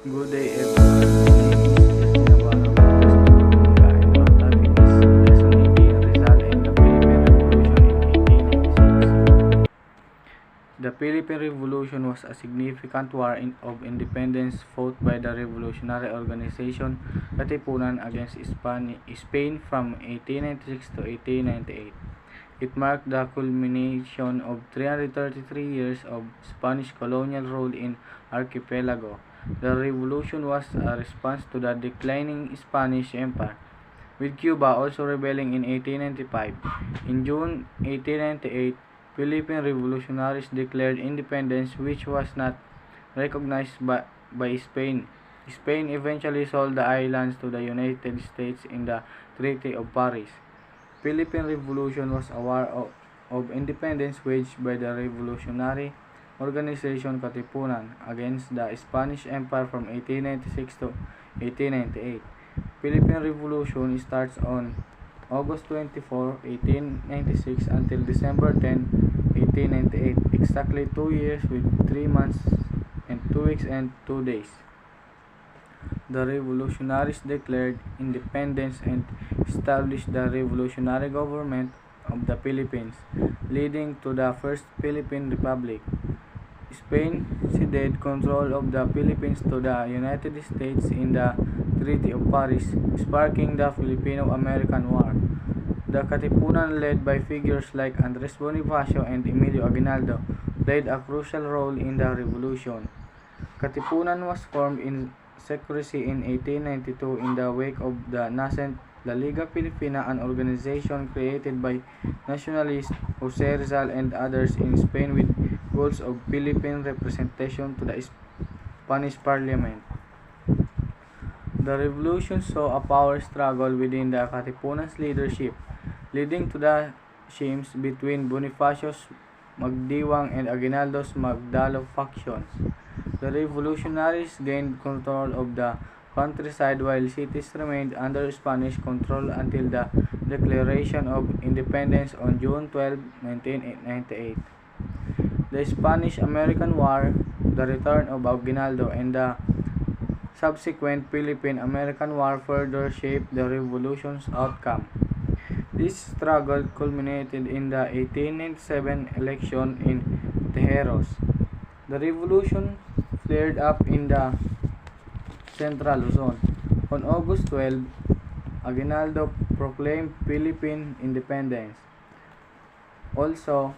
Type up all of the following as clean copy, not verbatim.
Good day everyone. My name is Navarro Topics. Lesson 18 Rizal and the Philippine Revolution in 1896. The Philippine Revolution was a significant war of independence fought by the revolutionary organization Katipunan against Spain from 1896 to 1898. It marked the culmination of 333 years of Spanish colonial rule in archipelago. The revolution was a response to the declining Spanish Empire, with Cuba also rebelling in 1895. In June 1898, Philippine revolutionaries declared independence, which was not recognized by Spain. Spain eventually sold the islands to the United States in the Treaty of Paris. Philippine Revolution was a war of independence waged by the revolutionary organization Katipunan against the Spanish Empire from 1896 to 1898. Philippine Revolution starts on August 24, 1896 until December 10, 1898, exactly 2 years with 3 months and 2 weeks and 2 days. The revolutionaries declared independence and established the revolutionary government of the Philippines, leading to the First Philippine Republic. Spain ceded control of the Philippines to the United States in the Treaty of Paris, sparking the Filipino-American War. The Katipunan, led by figures like Andres Bonifacio and Emilio Aguinaldo, played a crucial role in the revolution. Katipunan was formed in secrecy in 1892 in the wake of the nascent La Liga Filipina, an organization created by nationalists Jose Rizal and others in Spain with goals of Philippine representation to the Spanish Parliament. The revolution saw a power struggle within the Katipunan's leadership, leading to the schisms between Bonifacio's Magdiwang and Aguinaldo's Magdalo factions. The revolutionaries gained control of the countryside while cities remained under Spanish control until the Declaration of Independence on June 12, 1998. The Spanish-American War, the return of Aguinaldo, and the subsequent Philippine-American War further shaped the revolution's outcome. This struggle culminated in the 1897 election in Tejeros. The revolution flared up in the Central Luzon. On August 12, Aguinaldo proclaimed Philippine independence. Also,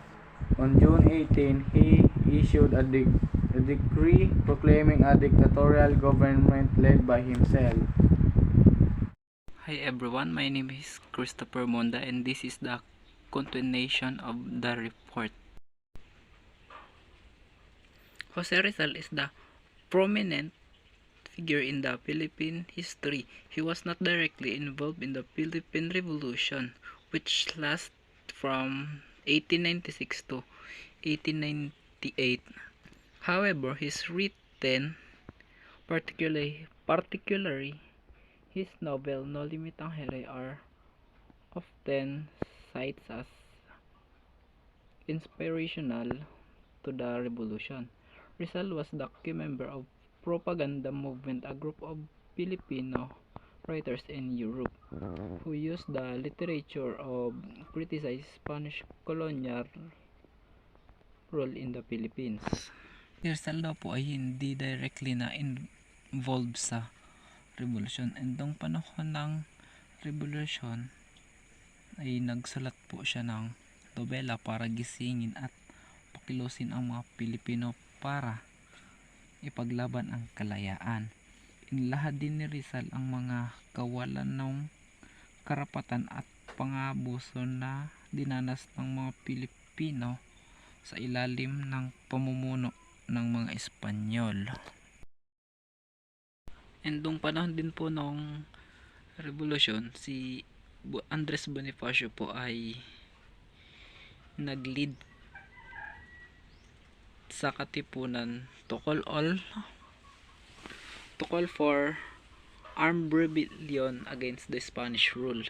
on June 18, he issued a decree proclaiming a dictatorial government led by himself. Hi everyone, my name is Christopher Monda and this is the continuation of the report. Jose Rizal is the prominent figure in the Philippine history. He was not directly involved in the Philippine Revolution, which lasted from 1896 to 1898. However, his written, particularly his novel No Limitang Hele, are often cited as inspirational to the revolution. Rizal was the key member of propaganda movement, a group of Filipino writers in Europe who used the literature of criticize Spanish colonial rule in the Philippines. Si Rizal daw po ay hindi directly na involved sa revolution. And nung panahon ng revolution ay nagsulat po siya ng nobela para gisingin at pakilusin ang mga Pilipino para ipaglaban ang kalayaan. Inilahad din ni Rizal ang mga kawalan ng karapatan at pangabuso na dinanas ng mga Pilipino sa ilalim ng pamumuno ng mga Espanyol. And nung panahon din po ng revolution, si Andres Bonifacio po ay nag-lead sa Katipunan to call for armed rebellion against the Spanish rule.